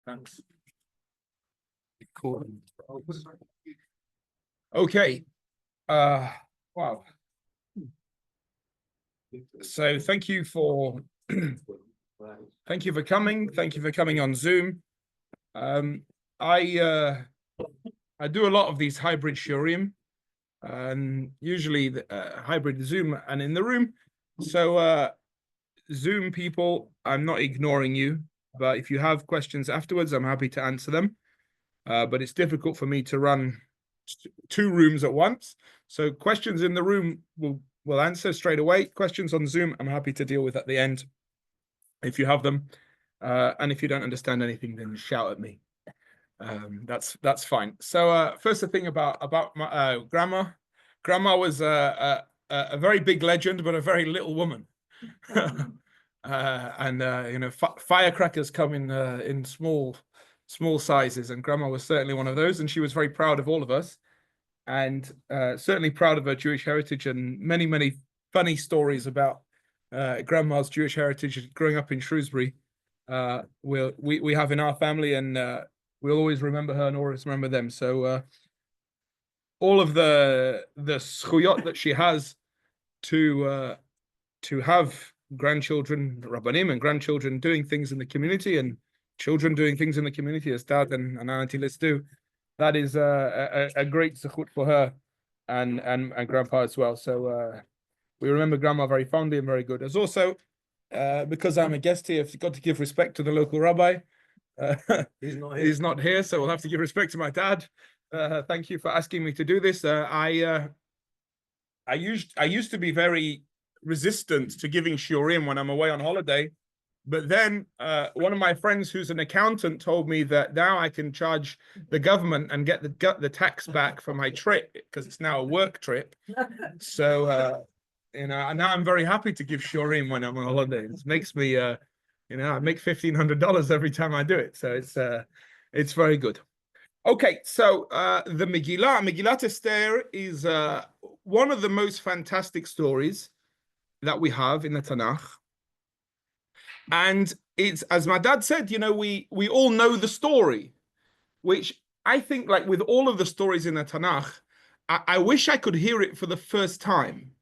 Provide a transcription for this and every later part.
Thanks. Cool. Okay. Wow. So thank you for coming. Thank you for coming on Zoom. I do a lot of these hybrid shiurim, and usually the hybrid Zoom and in the room. So Zoom people, I'm not ignoring you, but if you have questions afterwards, I'm happy to answer them. But it's difficult for me to run two rooms at once. So questions in the room we'll answer straight away. Questions on Zoom, I'm happy to deal with at the end if you have them. And if you don't understand anything, then shout at me. That's fine. So first, the thing about my grandma. Grandma was a very big legend, but a very little woman. And you know, firecrackers come in small sizes, and grandma was certainly one of those, and she was very proud of all of us, and certainly proud of her Jewish heritage, and many funny stories about grandma's Jewish heritage growing up in Shrewsbury. We have in our family, and we'll always remember her and always remember them. So all of the schuyot that she has to have grandchildren, rabbanim, and grandchildren doing things in the community, and children doing things in the community, as Dad and Auntie Liz do, that is a great zechut for her and Grandpa as well. So we remember Grandma very fondly and very good. As also, because I'm a guest here, I've got to give respect to the local rabbi. He's not here, so we'll have to give respect to my dad. Thank you for asking me to do this. I used to be very resistant to giving shiurim when I'm away on holiday, but then one of my friends who's an accountant told me that now I can charge the government and get the tax back for my trip because it's now a work trip. So you know, now I'm very happy to give shiurim when I'm on holiday. It makes me you know, I make $1,500 every time I do it, so it's very good. Okay, so the Megilat Esther is one of the most fantastic stories that we have in the Tanakh. And it's, as my dad said, you know, we all know the story, which I think, like with all of the stories in the Tanakh, I wish I could hear it for the first time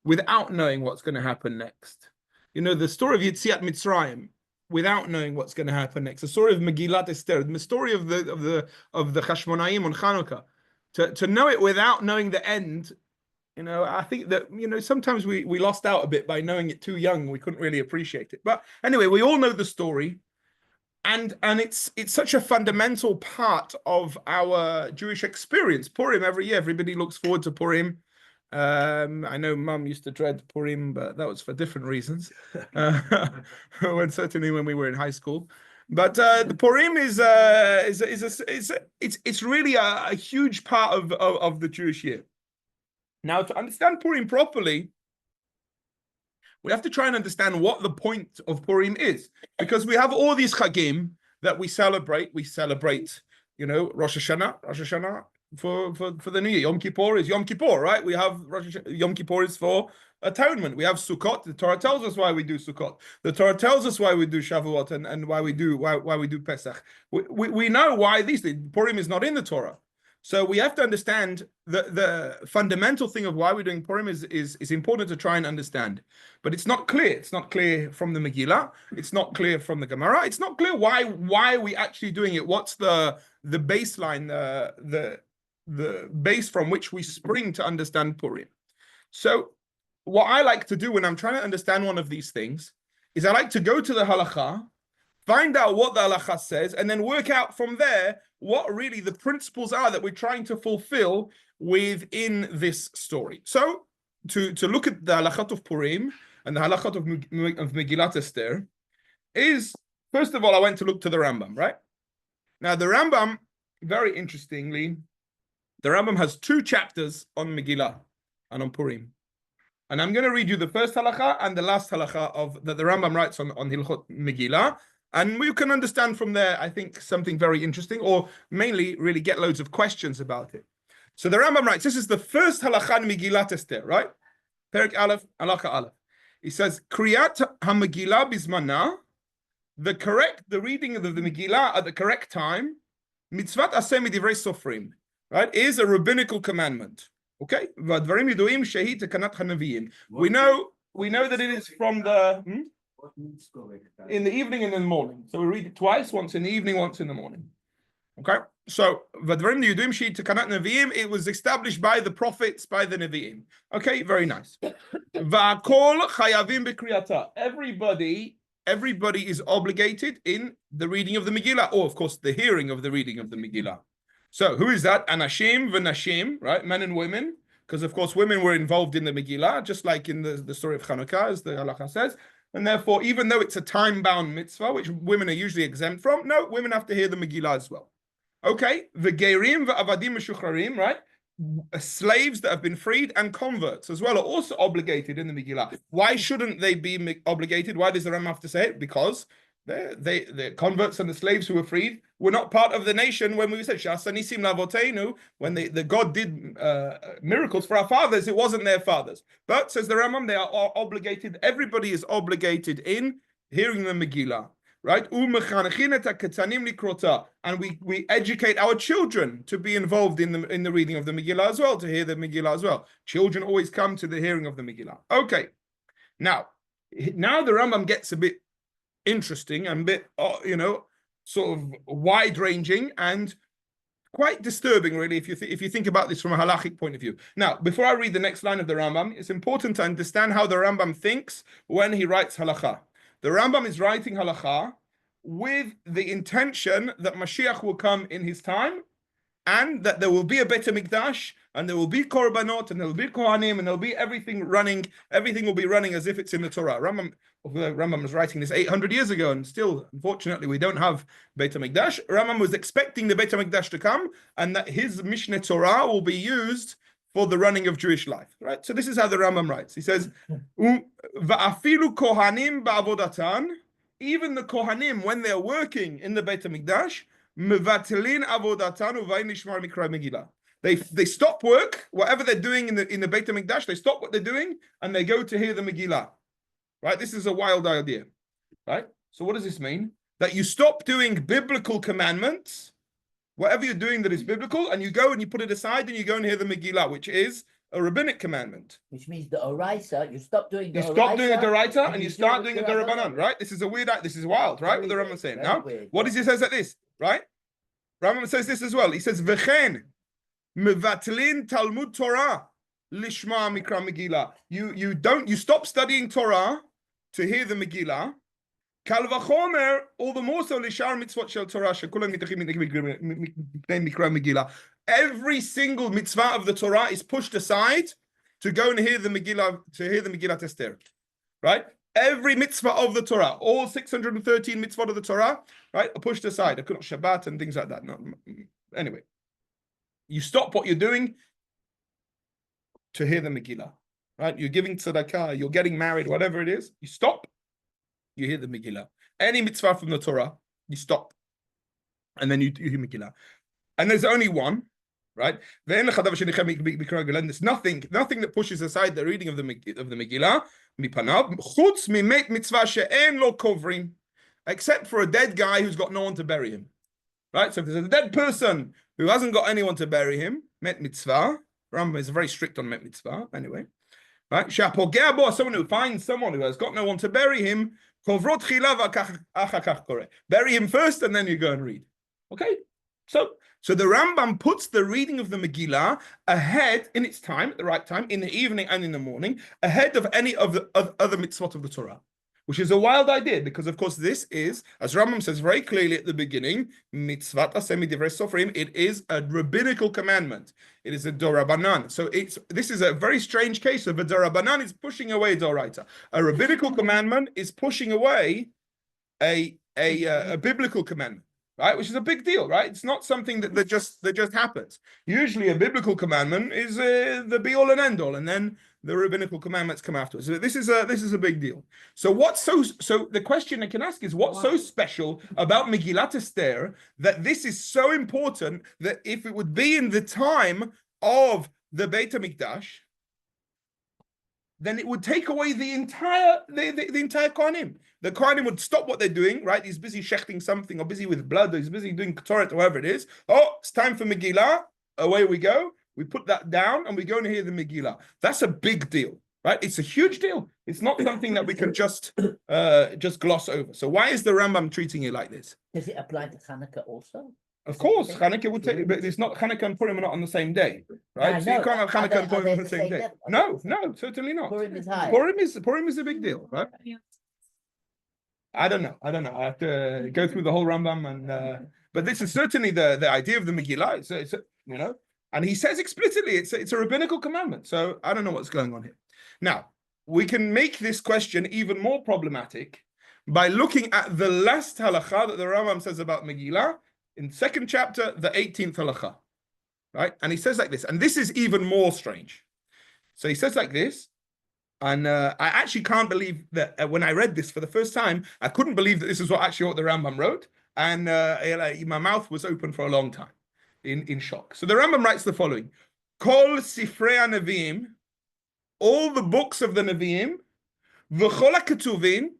without knowing what's going to happen next. You know, the story of Yetziat Mitzrayim, without knowing what's going to happen next. The story of Megilat Esther, the story of the Chashmonaim on Chanukah. To know it without knowing the end, you know, I think that, you know, sometimes we lost out a bit by knowing it too young. We couldn't really appreciate it. But anyway, we all know the story. And it's such a fundamental part of our Jewish experience. Purim, every year, everybody looks forward to Purim. I know Mum used to dread Purim, but that was for different reasons. Certainly when we were in high school. But the Purim is really a huge part of the Jewish year. Now, to understand Purim properly, we have to try and understand what the point of Purim is, because we have all these chagim that we celebrate. We celebrate, you know, Rosh Hashanah for the New Year. Yom Kippur is Yom Kippur, right? We have Yom Kippur is for atonement. We have Sukkot. The Torah tells us why we do Sukkot. The Torah tells us why we do Shavuot and why we do Pesach. We know why these things. Purim is not in the Torah. So we have to understand the fundamental thing of why we're doing Purim is important to try and understand. But it's not clear. It's not clear from the Megillah. It's not clear from the Gemara. It's not clear why we actually doing it. What's the baseline, the base from which we spring to understand Purim. So what I like to do when I'm trying to understand one of these things is I like to go to the halakha, find out what the halakha says, and then work out from there what really the principles are that we're trying to fulfill within this story. So to look at the halakhat of Purim and the halakhat of Megilat Esther is, first of all, I went to look to the Rambam, right? Now the Rambam, very interestingly, the Rambam has 2 chapters on Megillah and on Purim. And I'm going to read you the first halakha and the last halakha that the Rambam writes on Hilchot Megillah. And we can understand from there, I think, something very interesting, or mainly really get loads of questions about it. So the Rambam writes, this is the first halakha in Megilat Esther, right? Perek Aleph, halakha Aleph. He says, Kriyat ha-Megillah bizmana the reading of the Megillah at the correct time, mitzvat aseh midivrei sofrim, right, is a rabbinical commandment. Okay, we know that it is from the in the evening and in the morning. So we read it twice, once in the evening, once in the morning. Okay, so it was established by the prophets, by the Nevi'im. Okay, very nice. Everybody is obligated in the reading of the Megillah, or of course the hearing of the reading of the Megillah. So who is that? Anashim v'nashim, right? Men and women, because of course women were involved in the Megillah, just like in the story of Chanukah, as the halacha says. And therefore, even though it's a time-bound mitzvah, which women are usually exempt from, no, women have to hear the Megillah as well. Okay, v'geirim v'avadim meshuchrarim, right? Slaves that have been freed and converts as well are also obligated in the Megillah. Why shouldn't they be obligated? Why does the Rambam have to say it? Because the converts and the slaves who were freed were not part of the nation when we said Shasanisim Lavotenu, when the God did miracles for our fathers, it wasn't their fathers. But says the Rambam, they are obligated. Everybody is obligated in hearing the Megillah. Right? And we educate our children to be involved in the reading of the Megillah as well, to hear the Megillah as well. Children always come to the hearing of the Megillah. Okay. Now the Rambam gets a bit interesting and a bit, sort of wide-ranging and quite disturbing, really, if you think about this from a halachic point of view. Now, before I read the next line of the Rambam, it's important to understand how the Rambam thinks when he writes halakha. The Rambam is writing halakha with the intention that Mashiach will come in his time and that there will be a Beit HaMikdash and there will be korbanot and there will be kohanim and there will be everything will be running as if it's in the Torah. Rambam was writing this 800 years ago and still, unfortunately, we don't have Beit HaMikdash. Rambam was expecting the Beit HaMikdash to come and that his Mishneh Torah will be used for the running of Jewish life, right? So this is how the Rambam writes. He says, "Va'afilu kohanim ba'avodatan," even the kohanim, when they're working in the Beit HaMikdash, mevatilin avodatan uvayin lishmar mikra Megillah. They stop work, whatever they're doing in the Beit HaMikdash, they stop what they're doing and they go to hear the Megillah, right? This is a wild idea, right? So what does this mean? That you stop doing biblical commandments, whatever you're doing that is biblical, and you go and you put it aside and you go and hear the Megillah, which is a rabbinic commandment. Which means the oraisa, you stop doing the oraisa. You stop doing the oraisa and you start doing the Rabbanan, right? This is this is wild, right? What the Rambam is saying. Now, what does he say like this, right? Rambam says this as well. He says, V'chen mevatlin Talmud Torah lishma mikra Megillah. You stop studying Torah to hear the Megillah. Kal v'chomer, all the more so lishar mitzvot shel Torah shekulam mitachim mikra Megillah. Every single mitzvah of the Torah is pushed aside to go and hear the Megillah, Megilat Esther, right? Every mitzvah of the Torah, all 613 mitzvot of the Torah, right, are pushed aside. Shabbat and things like that. No, anyway, you stop what you're doing to hear the Megillah, right? You're giving tzedakah, you're getting married, whatever it is. You stop, you hear the Megillah. Any mitzvah from the Torah, you stop, and then you hear Megillah. And there's only one, right? There's nothing that pushes aside the reading of the Megillah, except for a dead guy who's got no one to bury him, right? So if there's a dead person who hasn't got anyone to bury him, met mitzvah. Rambam is very strict on met mitzvah, anyway, right? Someone who finds someone who has got no one to bury him, bury him first, and then you go and read. Okay, so the Rambam puts the reading of the Megillah ahead in its time, at the right time, in the evening and in the morning, ahead of any of the other mitzvot of the Torah, which is a wild idea because, of course, this is, as Rambam says very clearly at the beginning, mitzvat aseh midivrei sofrim. It is a rabbinical commandment. It is a dorabanan. So this is a very strange case of a dorabanan is pushing away doraita. A rabbinical commandment is pushing away a biblical commandment. Right, which is a big deal, right? It's not something that just happens. Usually, a biblical commandment is the be all and end all, and then the rabbinical commandments come afterwards. So this is a big deal. So the question I can ask is, what's so special about Megilat Esther that this is so important that if it would be in the time of the Beit HaMikdash, then it would take away the entire Kohanim. The Kohanim would stop what they're doing, right? He's busy shechting something, or busy with blood, or he's busy doing Ketoret, or whatever it is. Oh, it's time for Megillah. Away we go. We put that down, and we go and hear the Megillah. That's a big deal, right? It's a huge deal. It's not something that we can just gloss over. So why is the Rambam treating it like this? Does it apply to Hanukkah also? Of course, Hanukkah would take, but it's not Hanukkah and Purim are not on the same day, right? I So you know. can't have Are Hanukkah they- and Purim are on they the the same same day. level? No, certainly not. Purim is high. Purim is a big deal, right? I don't know. I have to go through the whole Rambam, and but this is certainly the idea of the Megillah. It's and he says explicitly it's a rabbinical commandment. So I don't know what's going on here. Now we can make this question even more problematic by looking at the last halakha that the Rambam says about Megillah in second chapter, the 18th halakha, right? And he says like this, and this is even more strange. So he says like this. And I actually can't believe that when I read this for the first time, I couldn't believe that this is what the Rambam wrote. And my mouth was open for a long time in shock. So the Rambam writes the following. Kol Sifrei HaNevi'im, all the books of the Nevi'im, v'chol HaKetuvim,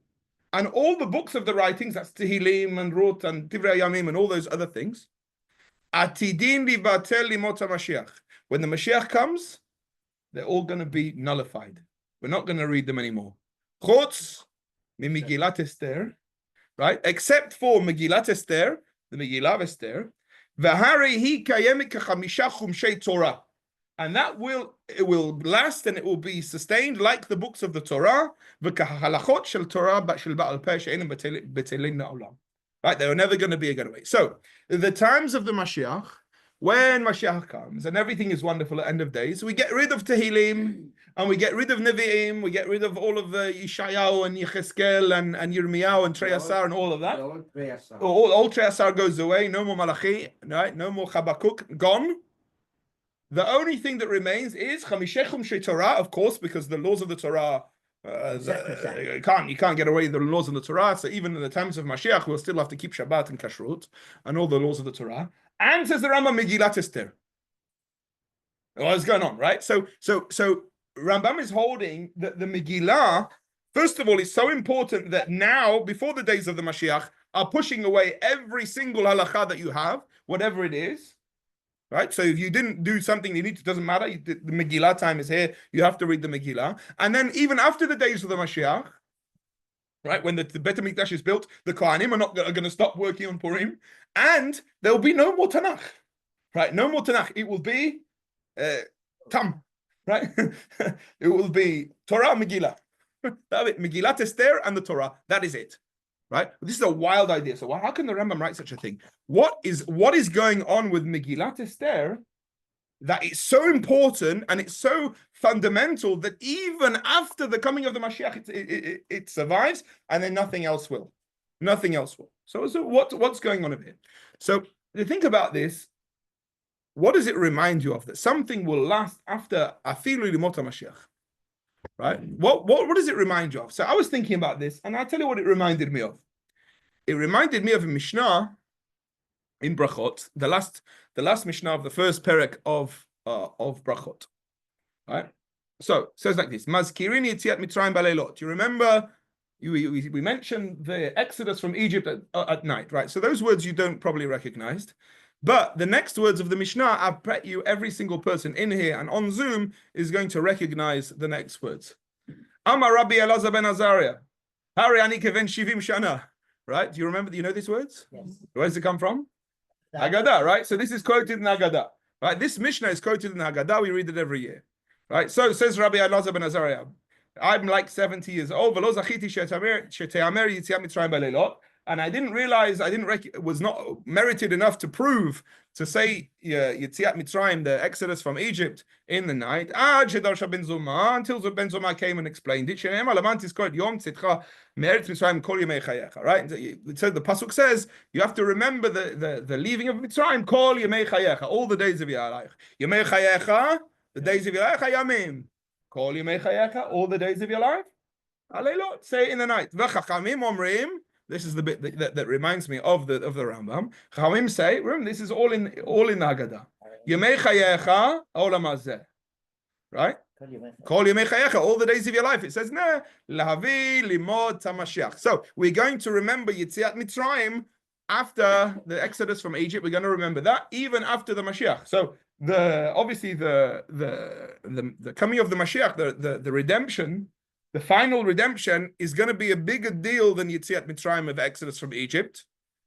and all the books of the writings, that's Tehillim and Ruth and Divrei Yamim and all those other things, Atidin livatel limot HaMashiach. When the Mashiach comes, they're all going to be nullified. We're not going to read them anymore. Chutz Megilat Esther, right? Except for Megilat Esther, the Megilat Esther, v'harei hi kayemet k'chamisha chumshei Torah, and it will last and it will be sustained like the books of the Torah, v'kahalachot shel Torah shel Ba'al Peh she'enim betelin na'olam. Right? They are never going to be a getaway. So the times of the Mashiach, when Mashiach comes and everything is wonderful at end of days, we get rid of Tehillim and we get rid of Nevi'im, we get rid of all of Yeshayahu and Yecheskel and Yirmiyahu and Trei Asar and all of that. All Trei Asar goes away, no more Malachi, right? No more Habakkuk, gone. The only thing that remains is Chamishechum Shei Torah, of course, because the laws of the Torah, you can't get away with the laws of the Torah. So even in the times of Mashiach, we'll still have to keep Shabbat and Kashrut and all the laws of the Torah. And says the Rambam Megilat Esther. What's going on, right? So Rambam is holding that the Megillah, first of all, is so important that now, before the days of the Mashiach, are pushing away every single halakha that you have, whatever it is, right? So if you didn't do something you need to, doesn't matter. The Megillah time is here. You have to read the Megillah. And then even after the days of the Mashiach, right, when the Beit HaMikdash is built, the Kohanim are going to stop working on Purim, and there will be no more Tanakh, right? No more Tanakh. It will be Tam, right? It will be Torah, Megillah. Megilat Esther and the Torah. That is it, right? This is a wild idea. So how can the Rambam write such a thing? What is going on with Megilat Esther that it's so important and it's so fundamental that even after the coming of the Mashiach, it survives, and then nothing else will. Nothing else will. So what's going on over here? So to think about this, what does it remind you of? That something will last after Afilu Limot HaMashiach, right? What does it remind you of? So I was thinking about this, and I'll tell you what it reminded me of. It reminded me of a Mishnah in Brachot, the last Mishnah of the first perek of Brachot, right? So it says like this: Mazkirin Yetziat Mitzrayim Baleilot. You remember we mentioned the Exodus from Egypt at night, right? So those words you don't probably recognize, but the next words of the Mishnah, I bet you every single person in here and on Zoom is going to recognize the next words. Amar Rabbi Elazar ben Azariah, Hari ani keven shivim shana. Right? Do you remember? Do you know these words? Yes. Where does it come from? Haggadah, right? So this is quoted in Haggadah, right? This Mishnah is quoted in Haggadah. We read it every year, right? So says Rabbi Elazar ben Azariah, I'm like 70 years old, and I didn't realize, was not merited enough to prove, to say Yetziat Mitzrayim, the Exodus from Egypt in the night, until Ben Zoma came and explained it. Right? So the pasuk says you have to remember the leaving of Mitzrayim. Kol Yemei Chayecha, all the days of your life. Yemei Chayecha, the days of your life. Yamim. Kol Yemei Chayecha, all the days of your life. Aleilot, say it in the night. V'chachamim omrim. This is the bit that reminds me of the Rambam. Chachamim say, remember, this is all in the Haggadah. Yemei Chayecha olam hazeh. Right? Kol yemei chayecha, all the days of your life. It says, nah, lahavi limod tamashiach. So we're going to remember Yetziat Mitzrayim after the Exodus from Egypt. We're going to remember that even after the Mashiach. So obviously the coming of the Mashiach, the redemption, the final redemption is going to be a bigger deal than Yetziat Mitzrayim of the Exodus from Egypt,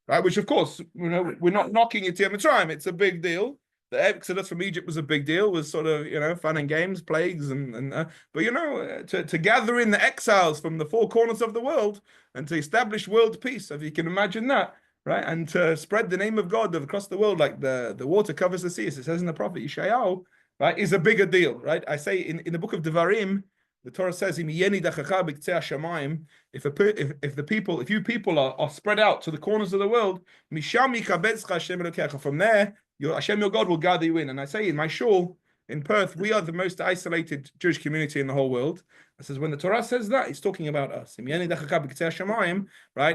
right? Which of course, we're not knocking Yetziat Mitzrayim. It's a big deal. The Exodus from Egypt was a big deal, was sort of, fun and games, plagues, but to gather in the exiles from the four corners of the world and to establish world peace, if you can imagine that, right? And to spread the name of God across the world like the water covers the sea, as it says in the prophet Yeshayahu, right, is a bigger deal, right? I say in the book of Devarim, the Torah says, if you people are spread out to the corners of the world, from there, Hashem, your God, will gather you in. And I say in my shul in Perth, we are the most isolated Jewish community in the whole world. It says when the Torah says that, it's talking about us. Right?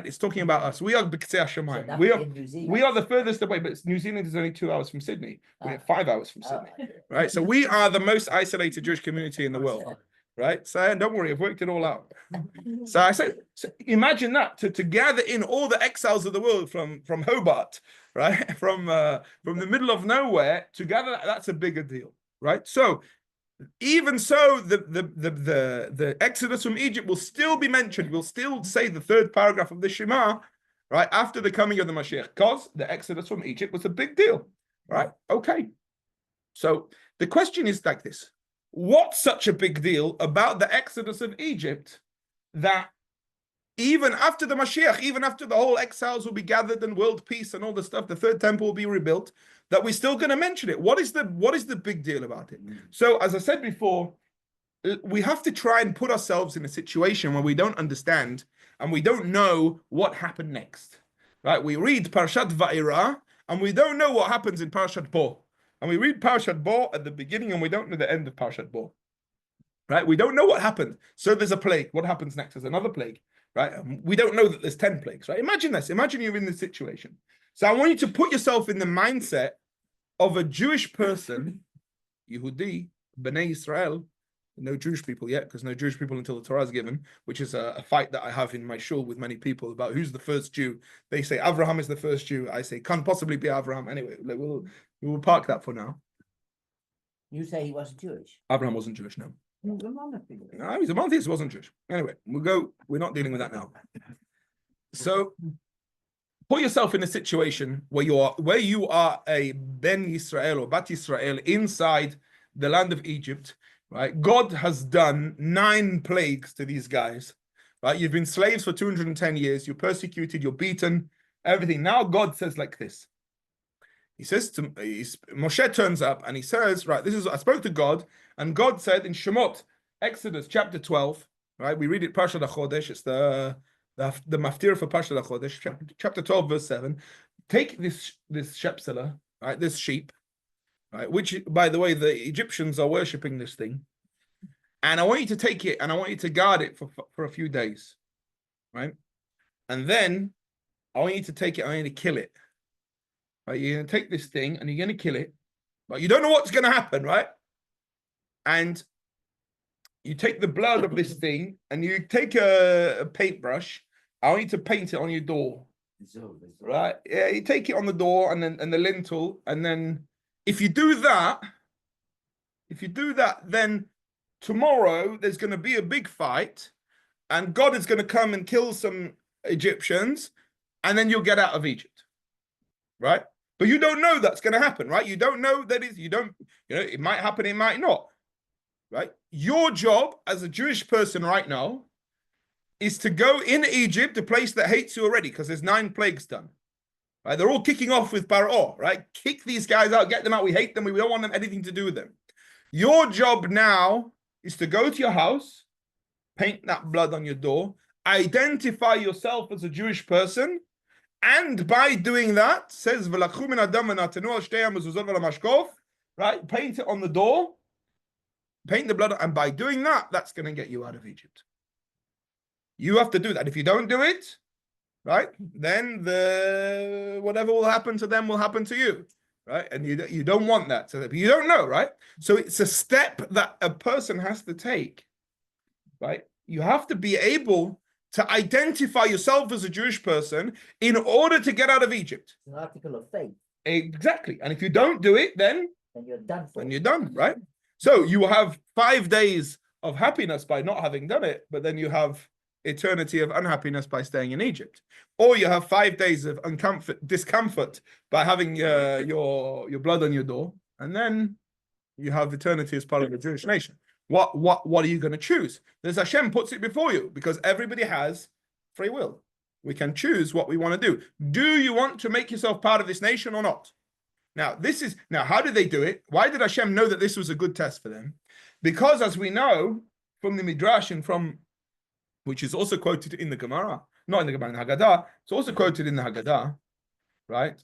It's talking about us. We are B'Ktzei Hashamayim. So we are the furthest away, but New Zealand is only 2 hours from Sydney. We're 5 hours from Sydney. Right? So we are the most isolated Jewish community in the world. Right? So don't worry, I've worked it all out. So I say, so imagine that to gather in all the exiles of the world from Hobart, right? From the middle of nowhere, to gather that's a bigger deal, right? So even so, the Exodus from Egypt will still be mentioned. We'll still say the third paragraph of the Shema, right, after the coming of the Mashiach, because the Exodus from Egypt was a big deal, right? Okay. So the question is like this. What's such a big deal about the Exodus of Egypt that even after the Mashiach, even after the whole exiles will be gathered and world peace and all the stuff, the third temple will be rebuilt, that we're still going to mention it? What is the big deal about it? So as I said before, we have to try and put ourselves in a situation where we don't understand and we don't know what happened next, right? We read Parashat Va'era and we don't know what happens in Parashat Bo. And we read Parashat Bo at the beginning and we don't know the end of Parashat Bo, right? We don't know what happened. So there's a plague. What happens next? There's another plague, right? We don't know that there's 10 plagues, right? Imagine this. Imagine you're in this situation. So I want you to put yourself in the mindset of a Jewish person, Yehudi, Bnei Israel, no Jewish people yet, because no Jewish people until the Torah is given, which is a fight that I have in my shul with many people about who's the first Jew. They say Abraham is the first Jew. I say can't possibly be Abraham. Anyway, we will park that for now. You say he wasn't Jewish? Abraham wasn't Jewish, no. He was a monotheist. No, he's a monotheist, wasn't Jewish. Anyway, we're not dealing with that now. So put yourself in a situation where you are a Ben Yisrael or Bat Yisrael inside the land of Egypt, right? God has done 9 plagues to these guys, right? You've been slaves for 210 years. You're persecuted. You're beaten. Everything. Now God says like this. He says Moshe turns up and he says, right, I spoke to God, and God said in Shemot, Exodus chapter 12, right? We read it Parshat HaChodesh. It's the maftir for Parshat HaChodesh, chapter 12, verse 7. Take this shepselah, right? This sheep, right? Which, by the way, the Egyptians are worshipping this thing. And I want you to take it and I want you to guard it for a few days, right? And then I want you to take it, I want you to kill it. Right, you're going to take this thing and you're going to kill it, but you don't know what's going to happen, right? And you take the blood of this thing and you take a paintbrush. I want you to paint it on your door, right? Yeah, you take it on the door and the lintel, and then if you do that, then tomorrow there's going to be a big fight, and God is going to come and kill some Egyptians, and then you'll get out of Egypt, right? But you don't know that's going to happen, right? You don't know that it might happen, it might not, right? Your job as a Jewish person right now is to go in Egypt, a place that hates you already, because there's 9 plagues done, right? They're all kicking off with Paro, right? Kick these guys out, get them out. We hate them. We don't want them anything to do with them. Your job now is to go to your house, paint that blood on your door, identify yourself as a Jewish person, and by doing that, says right, paint it on the door, paint the blood, and by doing that, that's going to get you out of Egypt. You have to do that. If you don't do it, right, then whatever will happen to them will happen to you, right? And you don't want that. So you don't know, right? So it's a step that a person has to take, right? You have to be able to identify yourself as a Jewish person in order to get out of Egypt. It's an article of faith. Exactly. And if you don't do it, then You're done for. then you're done, right? So you will have 5 days of happiness by not having done it, but then you have eternity of unhappiness by staying in Egypt. Or you have 5 days of discomfort by having your blood on your door, and then you have eternity as part of the Jewish nation. What are you going to choose? There's Hashem puts it before you, because everybody has free will. We can choose what we want to do. Do you want to make yourself part of this nation or not? Now, how did they do it? Why did Hashem know that this was a good test for them? Because, as we know from the Midrash and from, which is also quoted in the Gemara, not in the Gemara, in the Haggadah, it's also quoted in the Haggadah, right?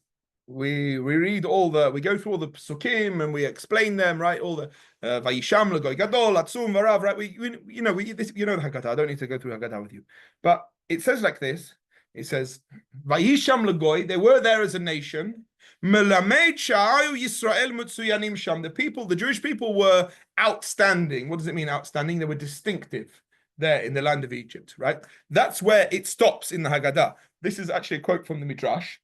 We read we go through all the psukim and we explain them, right? All the Vayisham Lagoy Gadol Atzum Varav, right? You know the Haggadah. I don't need to go through Haggadah with you, but it says like this. It says Vayisham Lagoy. They were there as a nation. Melamed Sha'ayu Yisrael Mutsuyanim Sham. The Jewish people were outstanding. What does it mean, outstanding? They were distinctive there in the land of Egypt, right? That's where it stops in the Haggadah. This is actually a quote from the Midrash.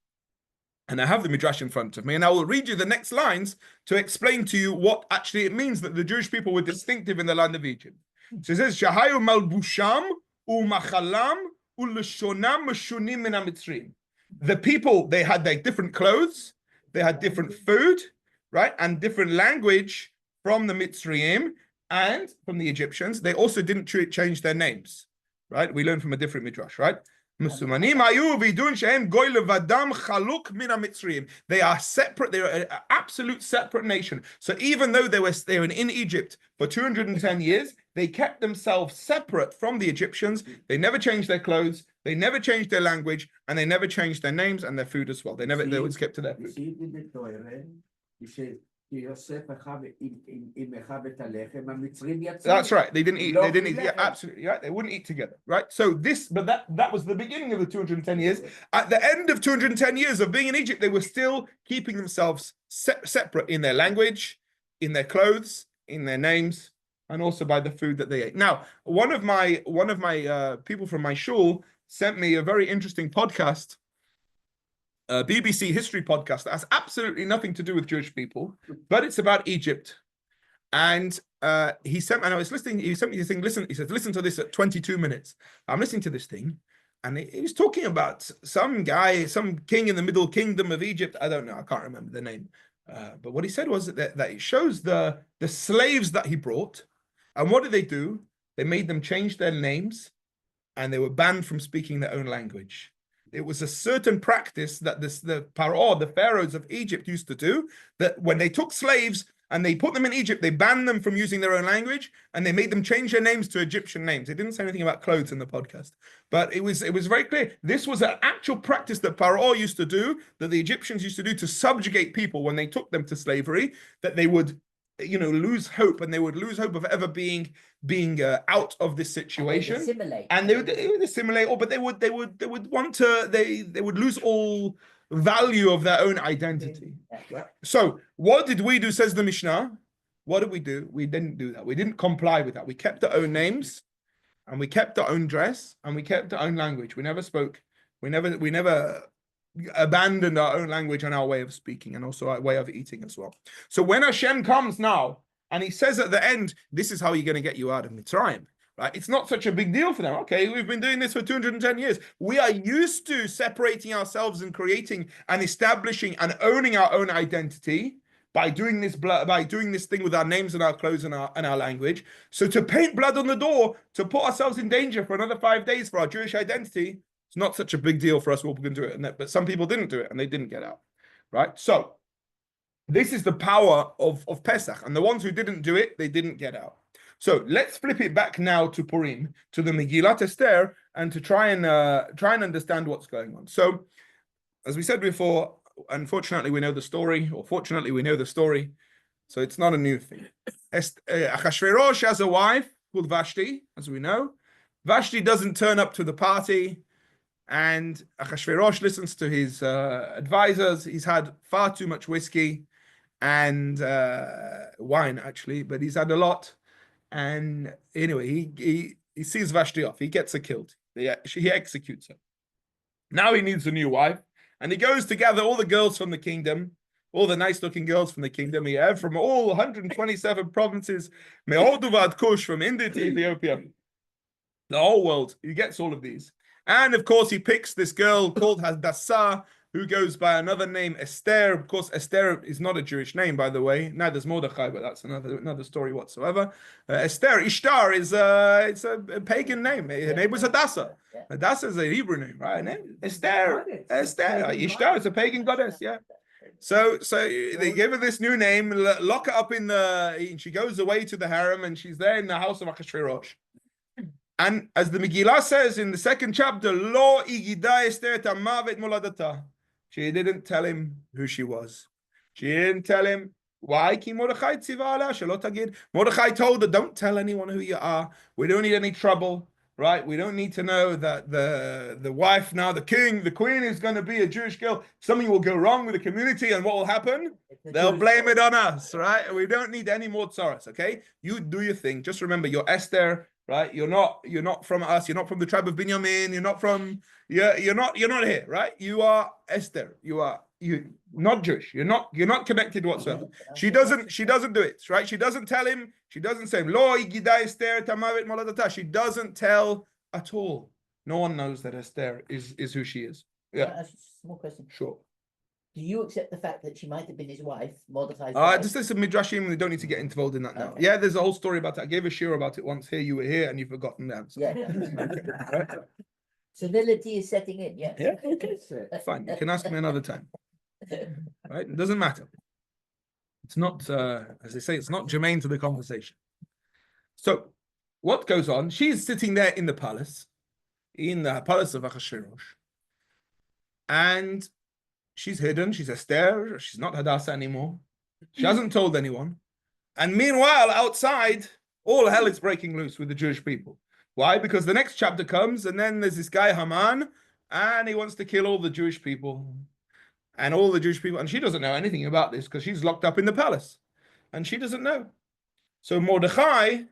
And I have the Midrash in front of me, and I will read you the next lines to explain to you what actually it means that the Jewish people were distinctive in the land of Egypt. So it says, Shahayu Malbusham Umachalam Ulashonam Mashunim Min HaMitzrim. The people, they had their different clothes, they had different food, right? And different language from the Mitzrayim and from the Egyptians. They also didn't change their names, right? We learn from a different Midrash, right? They are separate. They are an absolute separate nation. So even though they were in Egypt for 210 years, they kept themselves separate from the Egyptians. They never changed their clothes. They never changed their language, and they never changed their names and their food as well. They always kept to their food. That's right. They didn't eat. They didn't eat. Yeah, absolutely right. They wouldn't eat together, right? So that was the beginning of the 210 years. At the end of 210 years of being in Egypt, they were still keeping themselves separate in their language, in their clothes, in their names, and also by the food that they ate. Now, one of my people from my shul sent me a very interesting podcast. A BBC history podcast that has absolutely nothing to do with Jewish people, but it's about Egypt. And he sent me this thing. He said, listen to this at 22 minutes. I'm listening to this thing, and he was talking about some guy, some king in the Middle Kingdom of Egypt. I don't know. I can't remember the name. But what he said was that it shows the slaves that he brought. And what did they do? They made them change their names, and they were banned from speaking their own language. It was a certain practice that the pharaohs of Egypt used to do, that when they took slaves and they put them in Egypt, they banned them from using their own language, and they made them change their names to Egyptian names. They didn't say anything about clothes in the podcast, but it was very clear. This was an actual practice that Pharaoh used to do, that the Egyptians used to do to subjugate people when they took them to slavery, that they would lose hope, and they would lose hope of ever being out of this situation, and they would assimilate, but they would lose all value of their own identity. Right? So what did we do, says the Mishnah? What did we do? We didn't do that. We didn't comply with that. We kept our own names, and we kept our own dress, and we kept our own language. We never spoke. We never abandoned our own language and our way of speaking, and also our way of eating as well. So when Hashem comes now, and he says at the end, this is how you're going to get you out of Mitzrayim, right? It's not such a big deal for them. Okay, we've been doing this for 210 years. We are used to separating ourselves and creating and establishing and owning our own identity by doing this thing with our names and our clothes and our language. So to paint blood on the door, to put ourselves in danger for another 5 days for our Jewish identity, it's not such a big deal for us. We're going to do it. But some people didn't do it, and they didn't get out, right? So this is the power of Pesach. And the ones who didn't do it, they didn't get out. So let's flip it back now to Purim, to the Megilat Esther, and to try and understand what's going on. So, as we said before, unfortunately, we know the story, or fortunately, we know the story. So it's not a new thing. Achashverosh has a wife called Vashti, as we know. Vashti doesn't turn up to the party. And Achashverosh listens to his advisors. He's had far too much whiskey and wine, actually, but he's had a lot. And anyway, he sees Vashti off. He gets her killed. He executes her. Now he needs a new wife, and he goes to gather all the girls from the kingdom, all the nice-looking girls from the kingdom. He have from all 127 provinces, Me'oduvad Kush, from India to Ethiopia, the whole world. He gets all of these. And of course, he picks this girl called Hadassah, who goes by another name, Esther. Of course, Esther is not a Jewish name, by the way. Neither is Mordechai, but that's another story whatsoever. Esther, Ishtar, it's a pagan name. Her name was Hadassah. Hadassah is a Hebrew name, right? Esther, Ishtar is a pagan goddess, yeah. So they give her this new name, lock her up and she goes away to the harem, and she's there in the house of Achashverosh. And as the Megillah says in the second chapter, Lo igida Esther tamavet moladata. She didn't tell him who she was. She didn't tell him why. Ki Mordechai tziva aleh shelo tagid. Mordechai told her, don't tell anyone who you are. We don't need any trouble, right? We don't need to know that the wife now, the queen is going to be a Jewish girl. Something will go wrong with the community, and what will happen? They'll blame it on us, right? We don't need any more tzaras, okay? You do your thing. Just remember, you're Esther. Right, you're not from us. You're not from the tribe of Binyamin. You're not here. Right, you are Esther. You not Jewish. You're not connected whatsoever. She doesn't do it. Right, she doesn't tell him. She doesn't say Lo igida Esther tamavet moladata. She doesn't tell at all. No one knows that Esther is who she is. Yeah. Small question. Sure. Do you accept the fact that she might have been his wife, Mordechai's wife? Just there's some midrashim. We don't need to get involved in that now. Okay. Yeah, there's a whole story about that. I gave a shir about it once. Here, you were here, and you've forgotten the answer. Yeah. Okay, right? Civility is setting in. Yeah. Yeah. Okay. Fine. You can ask me another time. Right? It doesn't matter. It's not, as they say, it's not germane to the conversation. So, what goes on? She's sitting there in the palace of Achashverosh, and she's hidden. She's Esther. She's not Hadassah anymore. She hasn't told anyone. And meanwhile, outside, all hell is breaking loose with the Jewish people. Why? Because the next chapter comes, and then there's this guy, Haman, and he wants to kill all the Jewish people. And all the Jewish people, and she doesn't know anything about this because she's locked up in the palace. And she doesn't know. So Mordechai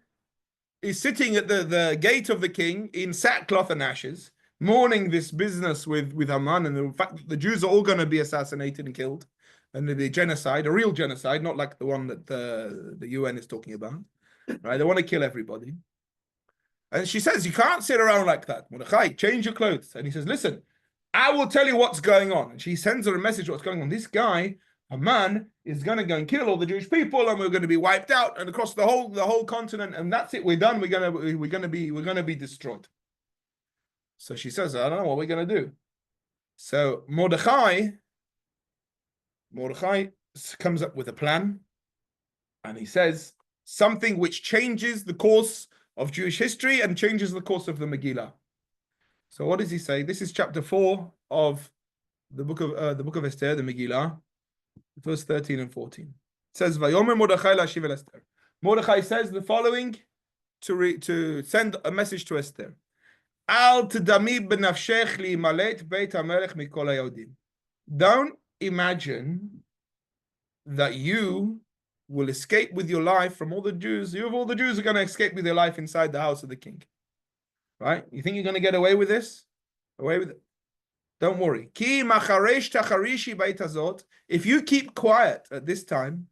is sitting at the gate of the king in sackcloth and ashes, mourning this business with Haman and the fact that the Jews are all going to be assassinated and killed, and the genocide, a real genocide, not like the one that the UN is talking about, right? They want to kill everybody. And she says, you can't sit around like that. Mordechai, change your clothes. And he says, listen, I will tell you what's going on. And she sends her a message what's going on. This guy, Haman, is going to go and kill all the Jewish people, and we're going to be wiped out and across the whole continent, and that's it. We're done. We're going to be destroyed. So she says, I don't know what we're going to do. So Mordechai comes up with a plan, and he says something which changes the course of Jewish history and changes the course of the Megillah. So what does he say? This is chapter 4 of the book of Esther, the Megillah, verse 13 and 14. It says, "Vayomer Mordechai lashiv el Esther." Mordechai says the following to send a message to Esther. Al tadami b'nafshech limalet beit hamelech mikol hayodim. Don't imagine that you will escape with your life from all the Jews. All the Jews are going to escape with their life inside the house of the king. Right? You think you're going to get away with this? Away with it? Don't worry. Ki macharesh tacharishi beit hazot. If you keep quiet at this time,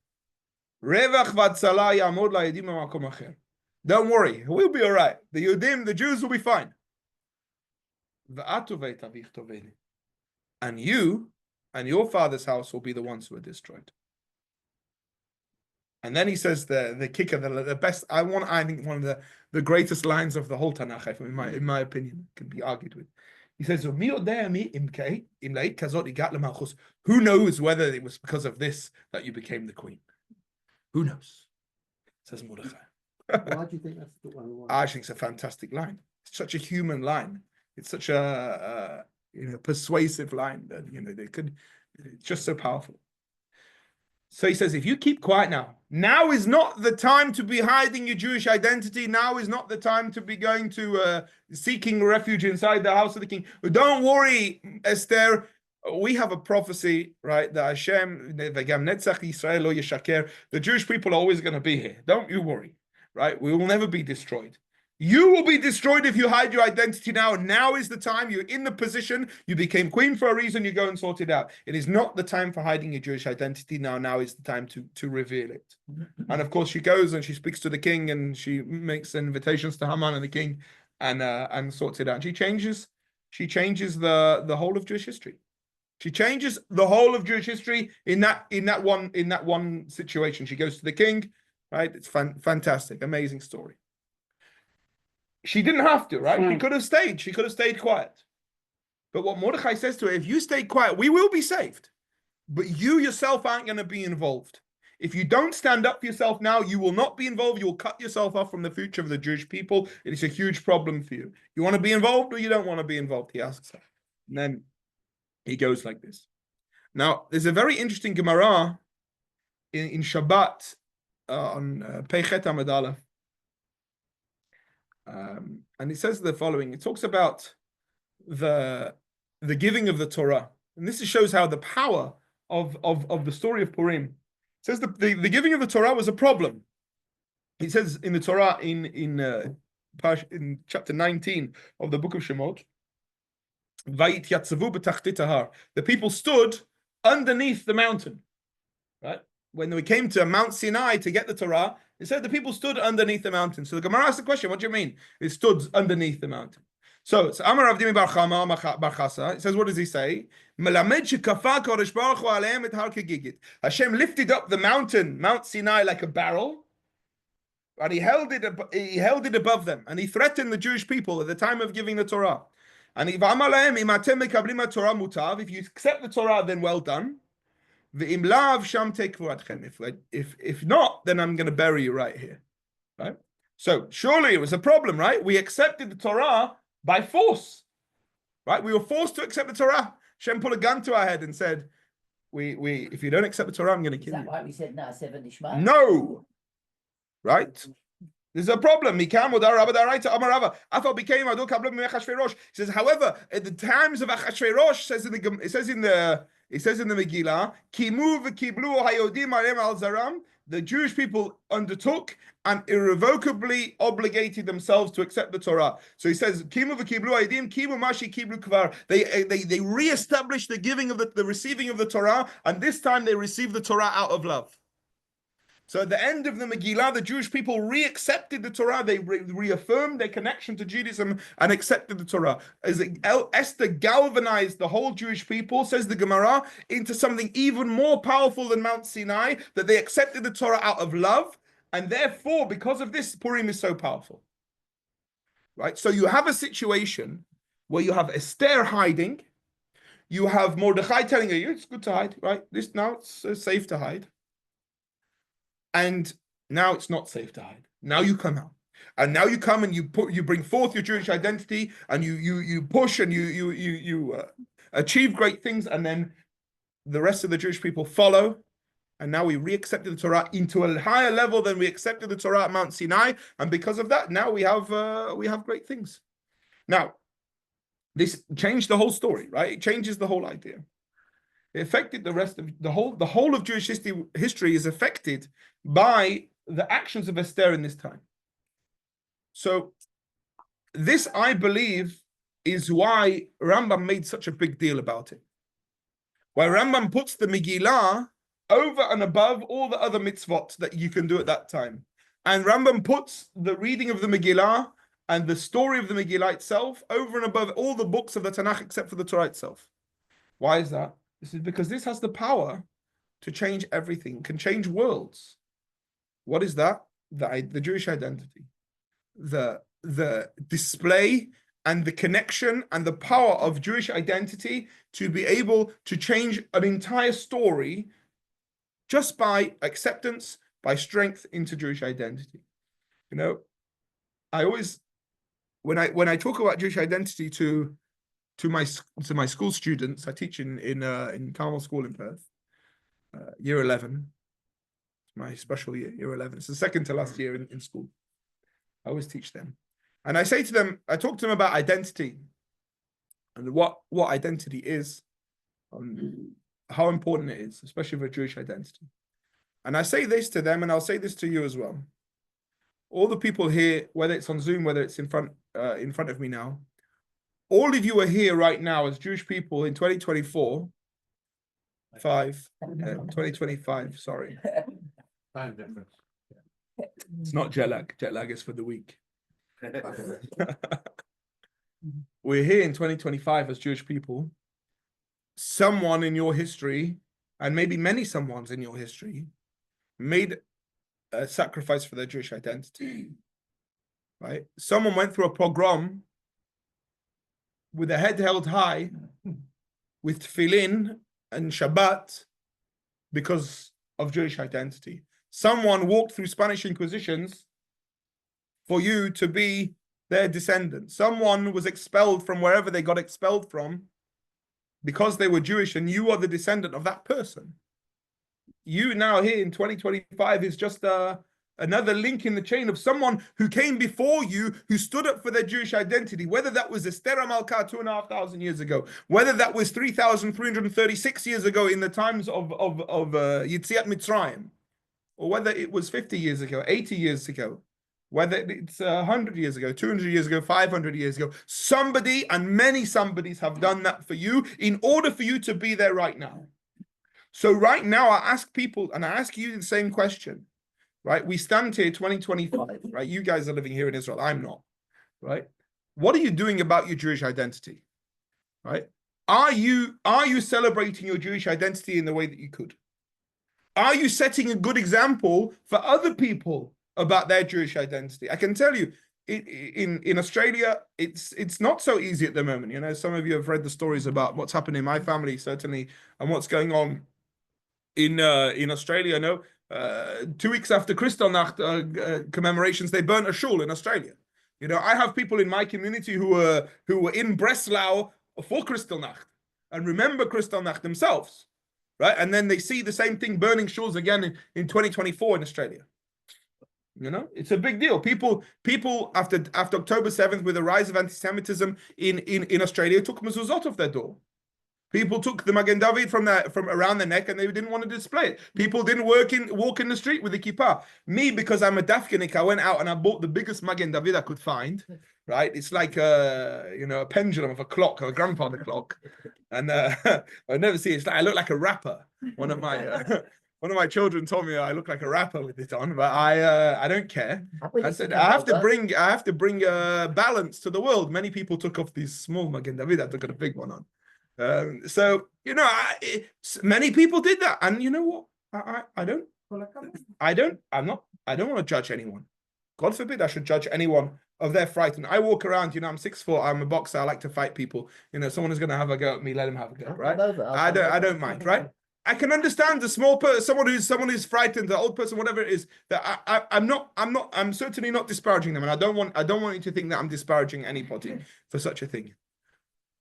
revach v'tzala yamod layedim b'makom acher. Don't worry. We'll be all right. The Yudim, the Jews will be fine. V'atu veit avich toveni. And you and your father's house will be the ones who are destroyed. And then he says the kicker, the best, I think one of the greatest lines of the whole Tanakh, in my opinion, can be argued with. He says, who knows whether it was because of this that you became the queen? Who knows? Says Mordechai. Why do you think that's the one? I think it's a fantastic line. It's such a human line. It's such a persuasive line that it's just so powerful. So he says, if you keep quiet now Now is not the time to be hiding your Jewish identity. Now is not the time to be going to seeking refuge inside the house of the king. But don't worry, Esther. We have a prophecy, right? That Hashem, the Jewish people are always going to be here. Don't you worry, right? We will never be destroyed. You will be destroyed if you hide your identity now. Now is the time. You're in the position. You became queen for a reason. You go and sort it out. It is not the time for hiding your Jewish identity now. Now is the time to reveal it. And of course, she goes and she speaks to the king and she makes invitations to Haman and the king and sorts it out. And she changes the whole of Jewish history. She changes the whole of Jewish history in that one situation. She goes to the king, right? It's fantastic, amazing story. She didn't have to, right? She could have stayed. She could have stayed quiet. But what Mordechai says to her, if you stay quiet, we will be saved. But you yourself aren't going to be involved. If you don't stand up for yourself now, you will not be involved. You will cut yourself off from the future of the Jewish people. It is a huge problem for you. You want to be involved or you don't want to be involved? He asks her. And then he goes like this. Now, there's a very interesting Gemara in Shabbat on Peichet Amud Aleph. And it says the following. It talks about the giving of the Torah. And this shows how the power of the story of Purim. It says the giving of the Torah was a problem. It says in the Torah in chapter 19 of the book of Shemot, the people stood underneath the mountain. Right? When we came to Mount Sinai to get the Torah, it said the people stood underneath the mountain. So the Gemara asked the question, what do you mean? It stood underneath the mountain. So it's Amar Avdimi Bar Chasa. It says, what does he say? Hashem lifted up the mountain, Mount Sinai, like a barrel, and he held it above them, and he threatened the Jewish people at the time of giving the Torah. And if you accept the Torah, then well done. If not, then I'm going to bury you right here. Right? So surely it was a problem, right? We accepted the Torah by force. Right? We were forced to accept the Torah. Shem put a gun to our head and said, if you don't accept the Torah, I'm going to kill you. Is that why we said no? No. Right? There's a problem. He says, however, at the times of Achashverosh, it says in the Megillah, the Jewish people undertook and irrevocably obligated themselves to accept the Torah. So he says, they re-established the giving of the receiving of the Torah, and this time they received the Torah out of love. So at the end of the Megillah, the Jewish people re-accepted the Torah. They reaffirmed their connection to Judaism and accepted the Torah. As Esther galvanized the whole Jewish people, says the Gemara, into something even more powerful than Mount Sinai, that they accepted the Torah out of love. And therefore, because of this, Purim is so powerful. Right? So you have a situation where you have Esther hiding. You have Mordechai telling her, it's good to hide, right? Now it's safe to hide. And now it's not safe to hide. Now you come out, and now you come and you bring forth your Jewish identity, and you push and you achieve great things, and then the rest of the Jewish people follow, and now we re-accepted the Torah into a higher level than we accepted the Torah at Mount Sinai, and because of that, now we have great things. Now, this changed the whole story, right? It changes the whole idea. It affected the rest of the whole of Jewish history is affected by the actions of Esther in this time. So this, I believe, is why Rambam made such a big deal about it. Why Rambam puts the Megillah over and above all the other mitzvot that you can do at that time. And Rambam puts the reading of the Megillah and the story of the Megillah itself over and above all the books of the Tanakh except for the Torah itself. Why is that? This is because this has the power to change everything, can change worlds. What is that? The Jewish identity. The display and the connection and the power of Jewish identity to be able to change an entire story just by acceptance, by strength into Jewish identity. You know, I always, when I talk about Jewish identity to my school students, I teach in Carmel School in Perth, year 11. my special year 11. It's the second to last year in school. I always teach them. And I say to them, I talk to them about identity and what identity is, how important it is, especially for Jewish identity. And I say this to them, and I'll say this to you as well. All the people here, whether it's on Zoom, whether it's in front of me now, all of you are here right now as Jewish people in 2025, sorry. Time difference. It's not jet lag. Jet lag is for the week. We're here in 2025 as Jewish people. Someone in your history, and maybe many someones in your history, made a sacrifice for their Jewish identity. Right? Someone went through a pogrom with a head held high, with tefillin and Shabbat, because of Jewish identity. Someone walked through Spanish Inquisitions for you to be their descendant. Someone was expelled from wherever they got expelled from because they were Jewish, and you are the descendant of that person. You now here in 2025 is just another link in the chain of someone who came before you, who stood up for their Jewish identity, whether that was Esther Malka 2,500 years ago, whether that was 3,336 years ago in the times of Yetziat Mitzrayim, or whether it was 50 years ago, 80 years ago, whether it's 100 years ago, 200 years ago, 500 years ago. Somebody and many somebodies have done that for you in order for you to be there right now. So right now, I ask people, and I ask you the same question, right? We stand here 2025, right? You guys are living here in Israel. I'm not, right? What are you doing about your Jewish identity, right? Are you celebrating your Jewish identity in the way that you could? Are you setting a good example for other people about their Jewish identity? I can tell you, in Australia, it's not so easy at the moment. You know, some of you have read the stories about what's happened in my family, certainly, and what's going on in Australia. No, 2 weeks after Kristallnacht commemorations, they burnt a shul in Australia. You know, I have people in my community who were in Breslau for Kristallnacht and remember Kristallnacht themselves, right? And then they see the same thing burning shuls again in 2024 in Australia. You know, it's a big deal. People after October 7th, with the rise of anti-Semitism in Australia, took mezuzot off their door. People took the Magen David from around their neck, and they didn't want to display it. People didn't walk in the street with the kippah. Me, because I'm a dafkenik, I went out and I bought the biggest Magen David I could find. Right, it's like a pendulum of a clock, a grandfather clock, and I've never seen it. It's like I look like a rapper. One of my children told me I look like a rapper with it on, but I don't care. I said I have to bring balance to the world. Many people took off these small Magen David. I took a big one on. So you know, many people did that, and you know what? I don't want to judge anyone. God forbid I should judge anyone of their fright. And I walk around, you know, I'm 6'4", I'm a boxer, I like to fight people. You know, someone is going to have a go at me, let him have a go, right? I don't mind, right? I can understand the small person, someone who's frightened, the old person, whatever it is. That I'm certainly not disparaging them, and I don't want you to think that I'm disparaging anybody for such a thing.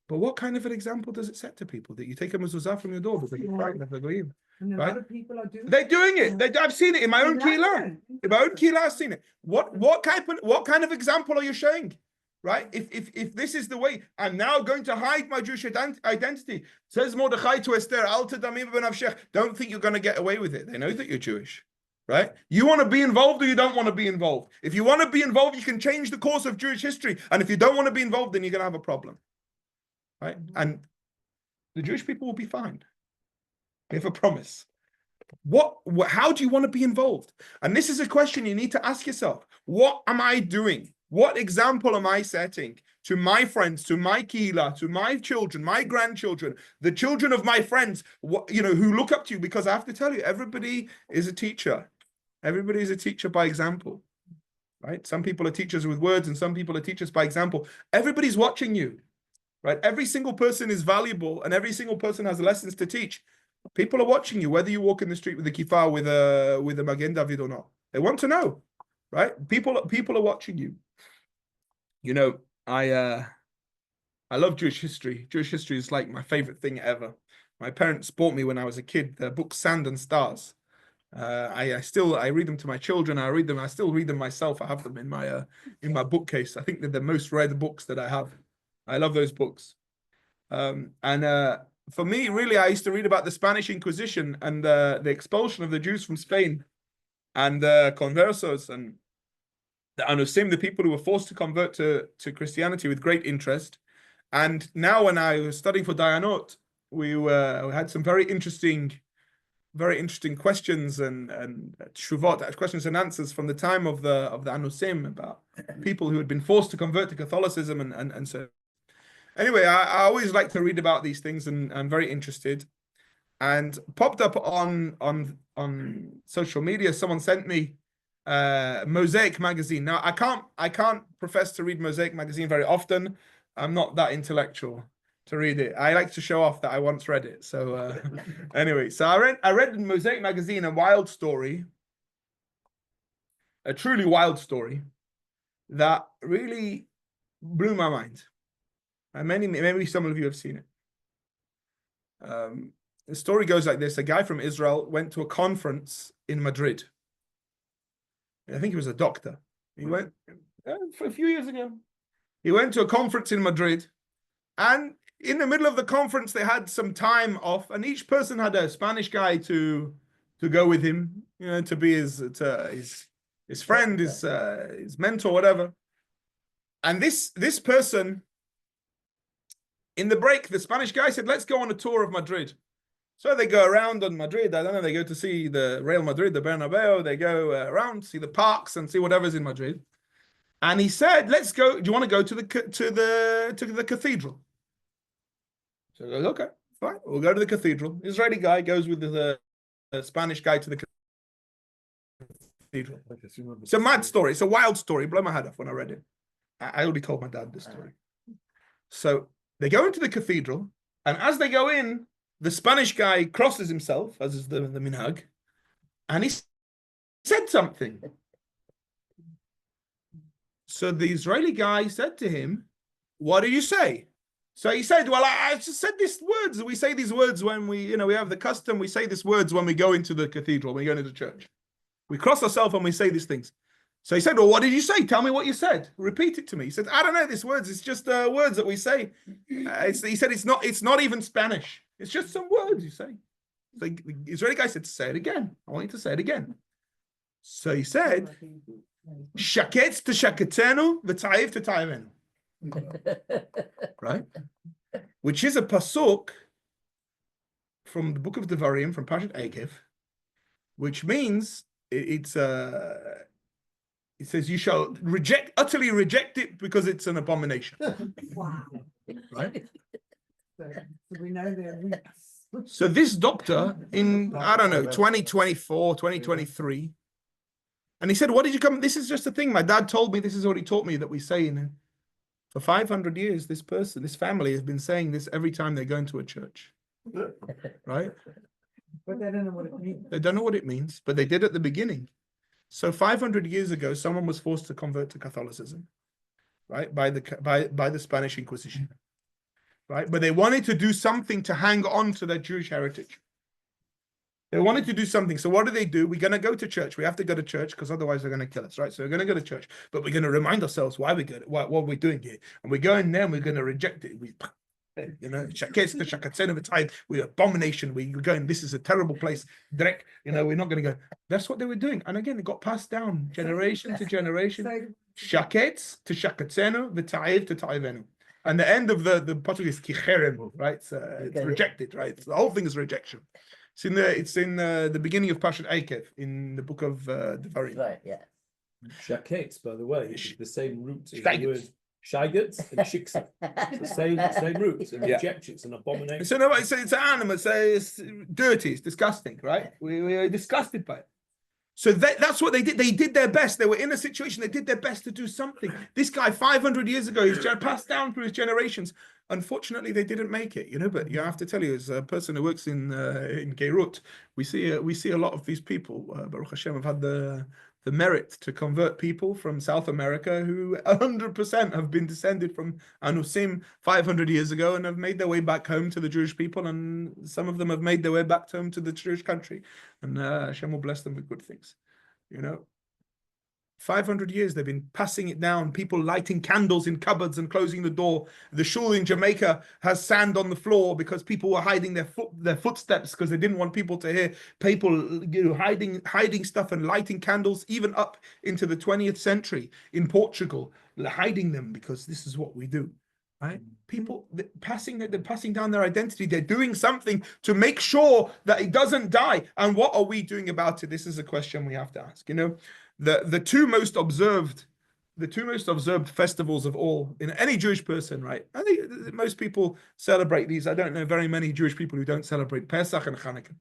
But what kind of an example does it set to people that you take a mezuzah from your door because you're frightened of the goyim? Right? Other people are doing. They're doing it. I've seen it in my own kehillah. In my own kehillah, I've seen it. What kind of example are you showing? Right? If this is the way, I'm now going to hide my Jewish identity. Says Mordechai to Esther, Al tadamim b'nafshech. Don't think you're going to get away with it. They know that you're Jewish. Right? You want to be involved or you don't want to be involved. If you want to be involved, you can change the course of Jewish history. And if you don't want to be involved, then you're going to have a problem. Right? And the Jewish people will be fine. We have a promise. How do you want to be involved? And this is a question you need to ask yourself. What am I doing? What example am I setting to my friends, to my kehillah, to my children, my grandchildren, the children of my friends, who look up to you? Because I have to tell you, everybody is a teacher. Everybody is a teacher by example. Right? Some people are teachers with words and some people are teachers by example. Everybody's watching you. Right? Every single person is valuable and every single person has lessons to teach. People are watching you, whether you walk in the street with a kippah, with a Magen David or not. They want to know, right? People are watching you. You know, I love Jewish history. Jewish history is like my favorite thing ever. My parents bought me when I was a kid the book Sand and Stars. I read them to my children. I still read them myself. I have them in my bookcase. I think they're the most read books that I have. I love those books. For me, really, I used to read about the Spanish Inquisition and the expulsion of the Jews from Spain, and the conversos and the anusim, the people who were forced to convert to Christianity, with great interest. And now, when I was studying for Dayanot, we had some very interesting questions and shuvot, questions and answers from the time of the anusim, about people who had been forced to convert to Catholicism and so. Anyway, I always like to read about these things, and I'm very interested. And popped up on social media, someone sent me Mosaic magazine. Now, I can't profess to read Mosaic magazine very often. I'm not that intellectual to read it. I like to show off that I once read it. So anyway, so I read in Mosaic magazine a wild story, a truly wild story that really blew my mind. And maybe some of you have seen it. The story goes like this: a guy from Israel went to a conference in Madrid. I think he was a doctor. He went for a few years ago. He went to a conference in Madrid, and in the middle of the conference, they had some time off, and each person had a Spanish guy to go with him, to be his friend, his mentor, whatever. And this person, in the break, the Spanish guy said, "Let's go on a tour of Madrid." So they go around on Madrid. I don't know. They go to see the Real Madrid, the Bernabeu. They go around, see the parks, and see whatever's in Madrid. And he said, "Let's go. Do you want to go to the cathedral?" So I goes, "Okay, fine. We'll go to the cathedral." Israeli guy goes with the Spanish guy to the cathedral. It's a mad story. It's a wild story. Blow my head off when I read it. I already told my dad this story. So they go into the cathedral, and as they go in, the Spanish guy crosses himself, as is the minhag, and he said something. So the Israeli guy said to him, "What do you say?" So he said, "Well, I just said these words. We say these words when we have the custom. We say these words when we go into the cathedral, when we go into the church. We cross ourselves and we say these things." So he said, "Well, what did you say? Tell me what you said. Repeat it to me." He said, "I don't know these words. It's just words that we say." He said, "It's not even Spanish. It's just some words you say." So the Israeli guy said, "Say it again. I want you to say it again." So he said, "Shaketz t'shaketenu v'ta'iv t'ta'ivenu." Right? Which is a pasuk from the book of Devarim, from Parashat Eikev, which means it says, "You shall utterly reject it because it's an abomination." Wow. Right? So we know their roots. So this doctor in, I don't know, 2024, 2023, and he said, "What did you come? This is just a thing. My dad told me, this is what he taught me, that we say for 500 years, this family has been saying this every time they go into a church." Right? But they don't know what it means. They don't know what it means, but they did at the beginning. So 500 years ago, someone was forced to convert to Catholicism, right? By the Spanish Inquisition, right? But they wanted to do something to hang on to their Jewish heritage. They wanted to do something. So what do? We're going to go to church. We have to go to church because otherwise they're going to kill us, right? So we're going to go to church, but we're going to remind ourselves why we go, what we're doing here. And we're going there and we're going to reject it. We abomination. We're going, this is a terrible place. Drek, we're not going to go. That's what they were doing. And again, it got passed down generation to generation. Shaketz to shakatzenu, v'ta'iv to ta'ivenu. And the end of the pasuk is kicherem, right? It's rejected, right? The whole thing is rejection. It's in the beginning of Parashat Eikev in the book of Devarim. Right, yeah. Shaketz, by the way, is the same root as the word shagetz and shiksa. It's the same roots, and reject it's an abomination. So no, it's an animal. It's dirty. It's disgusting, right? We are disgusted by it. So that's what they did. They did their best. They were in a situation. They did their best to do something. This guy, 500 years ago, he's passed down through his generations. Unfortunately, they didn't make it. But you have to tell you, as a person who works in Beirut, we see a lot of these people. Baruch Hashem, I've had the the merit to convert people from South America who 100% have been descended from Anusim 500 years ago and have made their way back home to the Jewish people, and some of them have made their way back home to the Jewish country, and Hashem will bless them with good things. 500 years they've been passing it down, people lighting candles in cupboards and closing the door. The shul in Jamaica has sand on the floor because people were hiding their footsteps because they didn't want people to hear. People hiding stuff and lighting candles even up into the 20th century in Portugal, hiding them because this is what we do. Right? People they're passing down their identity. They're doing something to make sure that it doesn't die. And what are we doing about it? This is a question we have to ask. The two most observed festivals of all in any Jewish person, right? I think most people celebrate these. I don't know very many Jewish people who don't celebrate Pesach and Hanukkah.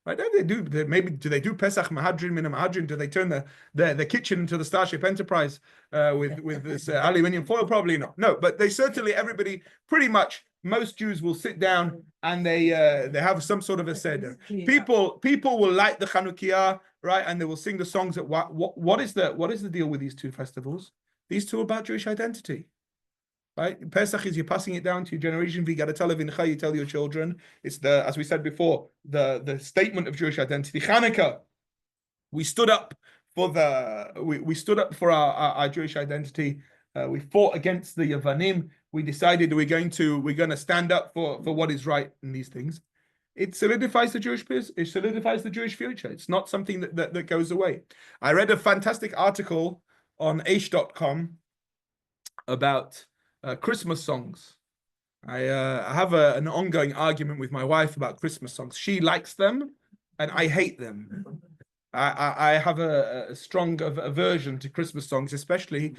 Right? Do they do Pesach Mahadrin, Mina Mahadrin? Do they turn the kitchen into the Starship Enterprise with this aluminium foil? Probably not. No, but they certainly, everybody, pretty much, most Jews will sit down and they have some sort of a seder. People will light the Chanukiah, right, and they will sing the songs. What is the deal with these two festivals? These two are about Jewish identity. Right? Pesach is you're passing it down to your generation. You tell your children. It's as we said before, the statement of Jewish identity. Hanukkah, we stood up for our Jewish identity. We fought against the Yavanim. We decided we're going to stand up for what is right in these things. It solidifies the Jewish future. It's not something that goes away. I read a fantastic article on aish.com about Christmas songs. I have an ongoing argument with my wife about Christmas songs. She likes them and I hate them. I have a strong aversion to Christmas songs, especially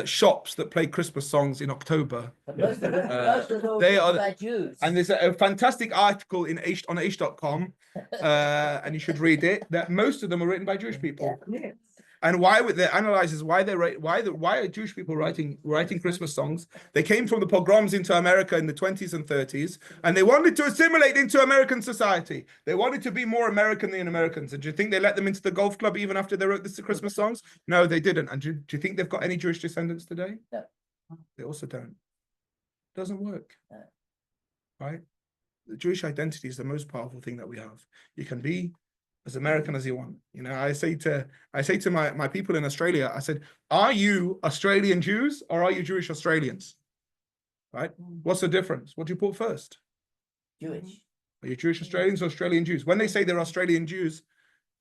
shops that play Christmas songs in October. Most of those They are by Jews. And there's a fantastic article on aish.com, and you should read it, that most of them are written by Jewish people. Yes. And why it analyzes why are Jewish people writing Christmas songs? They came from the pogroms into America in the 20s and 30s, and they wanted to assimilate into American society. They wanted to be more American than Americans. And do you think they let them into the golf club even after they wrote the Christmas songs? No, they didn't. And do you think they've got any Jewish descendants today? No. They also don't. Doesn't work. No. Right? The Jewish identity is the most powerful thing that we have. You can be as American as you want. I say to my people in Australia, I said, are you Australian Jews or are you Jewish Australians? Right? What's the difference? What do you put first? Jewish. Are you Jewish Australians or Australian Jews? When they say they're Australian Jews,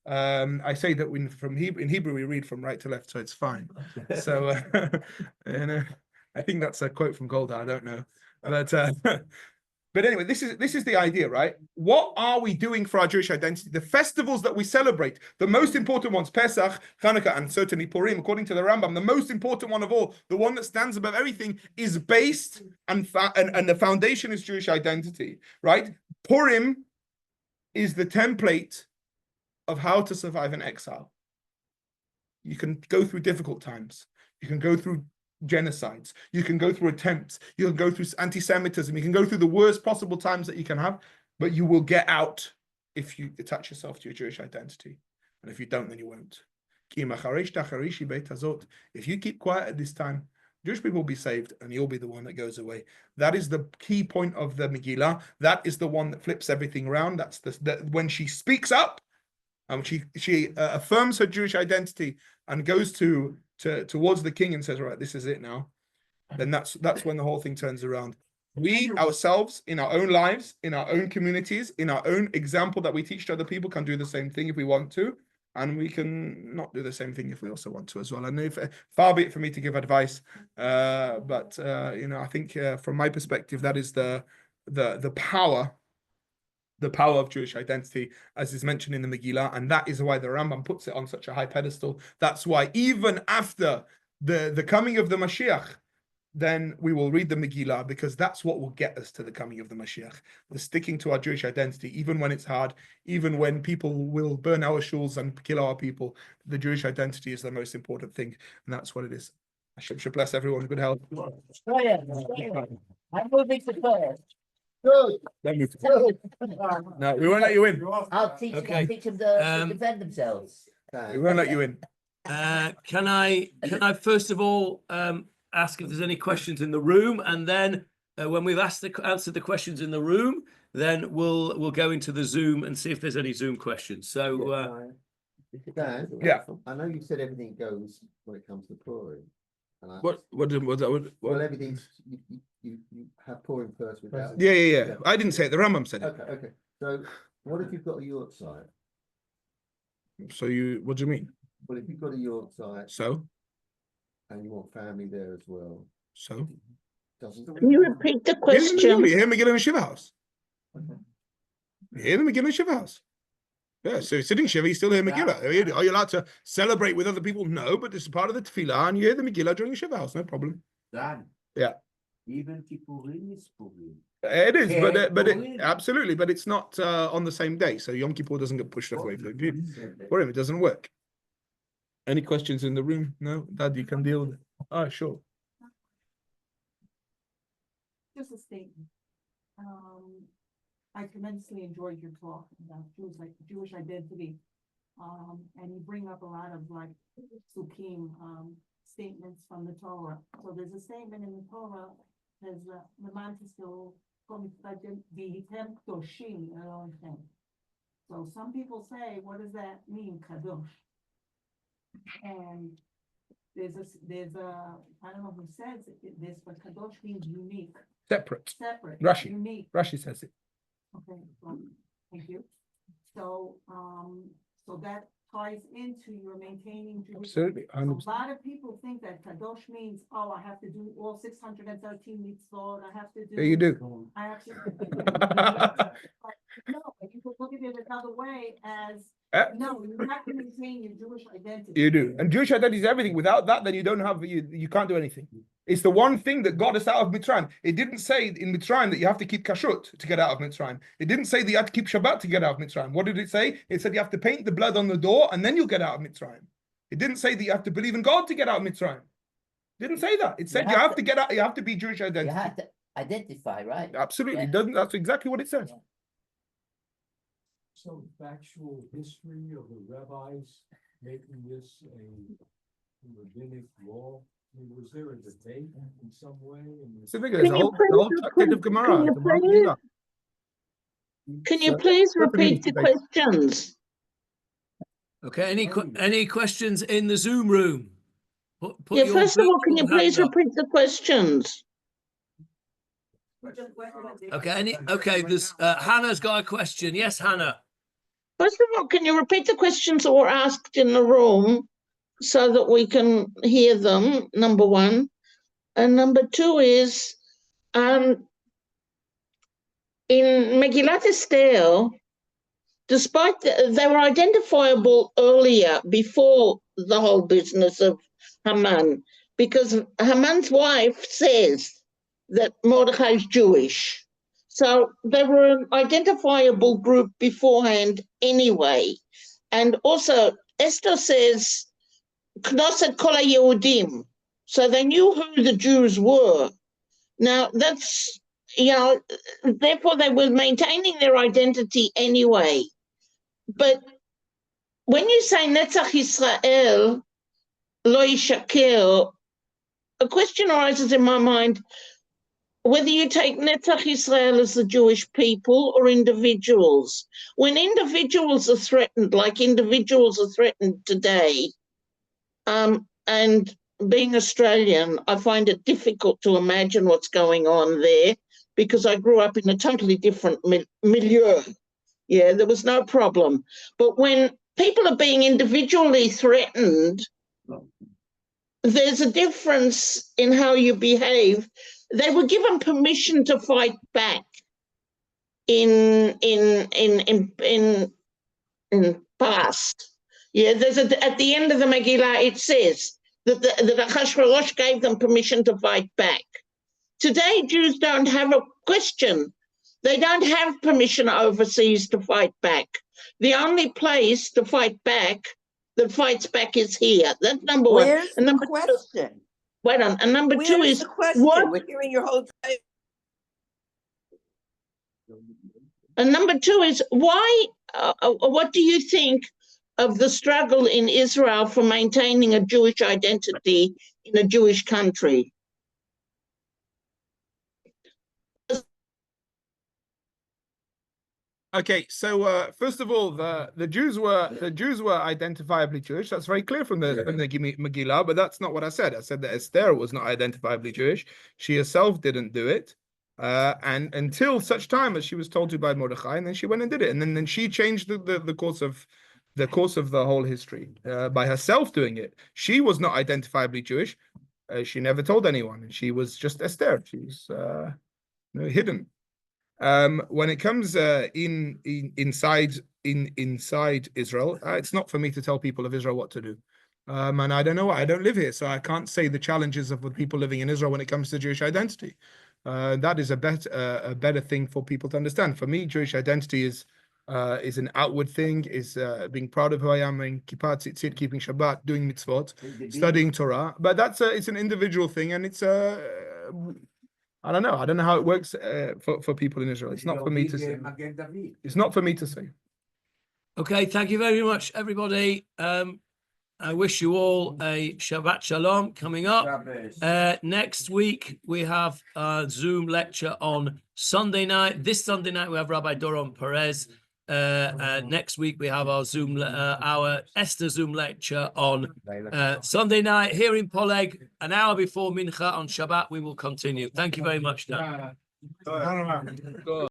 I say that in Hebrew we read from right to left, so it's fine. So I think that's a quote from Golda. I don't know, but anyway, this is the idea, right? What are we doing for our Jewish identity? The festivals that we celebrate, the most important ones, Pesach, Hanukkah, and certainly Purim, according to the Rambam, the most important one of all, the one that stands above everything, is based and the foundation is Jewish identity, right? Purim is the template of how to survive in exile. You can go through difficult times. You can go through genocides. You can go through attempts. You can go through anti-Semitism. You can go through the worst possible times that you can have, but you will get out if you attach yourself to your Jewish identity. And if you don't, then you won't. If you keep quiet at this time, Jewish people will be saved and you'll be the one that goes away. That is the key point of the Megillah. That is the one that flips everything around. That's when she speaks up and she affirms her Jewish identity and goes towards the king and says, right, this is it now. Then that's when the whole thing turns around. We ourselves, in our own lives, in our own communities, in our own example that we teach to other people, can do the same thing if we want to. And we can not do the same thing if we also want to as well. And far be it for me to give advice, but I think from my perspective, that is the power of Jewish identity, as is mentioned in the Megillah, and that is why the Rambam puts it on such a high pedestal. That's why even after the coming of the Mashiach, then we will read the Megillah, because that's what will get us to the coming of the Mashiach. The sticking to our Jewish identity, even when it's hard, even when people will burn our shuls and kill our people, the Jewish identity is the most important thing, and that's what it is. Hashem should bless everyone. Good health. I'm moving to prayer. No, we won't let you in. I'll teach them to defend themselves. We won't let you in. Can I first of all ask if there's any questions in the room, and then when we've answered the questions in the room, then we'll go into the Zoom and see if there's any Zoom questions. So Dan, Yeah. I know you said everything goes when it comes to Purim. And Well, everything's you have Purim first without. yeah. I didn't say it. The Rambam said it. Okay. So what if you've got a yortzeit? So what do you mean? Well, if you've got a yortzeit So and you want family there as well, doesn't. Can you repeat the You question? hear Megilat in the Shiva house. You hear the Megilat in the Shiva house. Yeah, so sitting Shiva, you still hear Megillah. Are you allowed to celebrate with other people? No, but it's part of the tefillah, and you hear the Megillah during the Shiva house, no problem. Dan. Yeah. Even Kippurim is Purim. It is, Yeah, but Purim. absolutely, but it's not on the same day. So Yom Kippur doesn't get pushed away for Purim. It doesn't work. Any questions in the room? No, Dad, you can deal with it. Oh, sure. Just a statement. I tremendously enjoyed your talk about Jewish identity. And you bring up a lot of like psukim, statements from the Torah. So there's a statement in the Torah, there's the mantisil vihitem kdoshim. So some people say, what does that mean, kadosh? And there's a I don't know who says this, but kadosh means unique. Separate. Separate. Unique. Unique. Rashi says it. Okay, well, thank you. So, so that ties into your maintaining Jewish. Absolutely. So 100%. a lot of people think that kadosh means, oh, I have to do all 613 mitzvot. I have to do. Yeah, you do. I have to. No, but you could look at it another way as, no, you have to maintain your Jewish identity. You do. And Jewish identity is everything. Without that, then you don't have, you can't do anything. It's the one thing that got us out of Mitzrayim. It didn't say in Mitzrayim that you have to keep kashrut to get out of Mitzrayim. It didn't say that you have to keep Shabbat to get out of Mitzrayim. What did it say? It said you have to paint the blood on the door and then you'll get out of Mitzrayim. It didn't say that you have to believe in God to get out of Mitzrayim. It didn't say that. It said you have to get out, you have to be Jewish identity. You have to identify, right? Absolutely. Yeah. It doesn't, that's exactly what it says. Yeah. some factual history of the rabbis making this a rabbinic law? I mean, was there a debate in some way? So there's a whole tractate of Gemara. Can you please repeat the questions? Okay, any questions in the Zoom room? Put Yeah, your first of all, can you virtual please hand up. repeat the questions? Okay, there's Hannah's got a question. Yes, Hannah. First of all, can you repeat the questions that were asked in the room so that we can hear them, number one? And number two is, in Megilat Esther, despite they were identifiable earlier, before the whole business of Haman, because Haman's wife says that Mordechai is Jewish. So they were an identifiable group beforehand anyway. And also, Esther says, Knesset Kol HaYehudim. So they knew who the Jews were. Now, that's, therefore they were maintaining their identity anyway. But when you say Netzach Yisrael, Lo Yishaker, a question arises in my mind, whether you take Netzach Yisrael as the Jewish people or individuals. When individuals are threatened, like individuals are threatened today, and being Australian, I find it difficult to imagine what's going on there because I grew up in a totally different milieu. Yeah, there was no problem. But when people are being individually threatened, there's a difference in how you behave. They were given permission to fight back in past. Yeah, at the end of the Megillah it says that the Achashverosh gave them permission to fight back. Today Jews don't have a question. They don't have permission overseas to fight back. The only place to fight back that fights back is here. That's number one. Where's And the number question? two, wait on. And number two Where's is the question? what? We're hearing your whole time. And number two is why? What do you think of the struggle in Israel for maintaining a Jewish identity in a Jewish country. Okay, so first of all, the Jews were identifiably Jewish. That's very clear from the Megillah, but that's not what I said. I said that Esther was not identifiably Jewish. She herself didn't do it, and until such time as she was told to by Mordechai, and then she went and did it, and then she changed the course of the whole history by herself doing it. She was not identifiably Jewish. She never told anyone, and she was just Esther. She was hidden. When it comes inside Israel, it's not for me to tell people of Israel what to do. And I don't know. I don't live here, so I can't say the challenges of the people living in Israel when it comes to Jewish identity. That is a better thing for people to understand. For me, Jewish identity is an outward thing, is being proud of who I am, in kippah, tzitzit, keeping Shabbat, doing mitzvot, studying Torah. But it's an individual thing, and it's I don't know. I don't know how it works for people in Israel. It's not for me to say. It's not for me to say. Okay, thank you very much, everybody. I wish you all a Shabbat Shalom coming up. Next week, we have a Zoom lecture on Sunday night. This Sunday night, we have Rabbi Doron Perez. Next week, we have our Esther Zoom lecture on Sunday night here in Poleg. An hour before Mincha on Shabbat, we will continue. Thank you very much, Dan.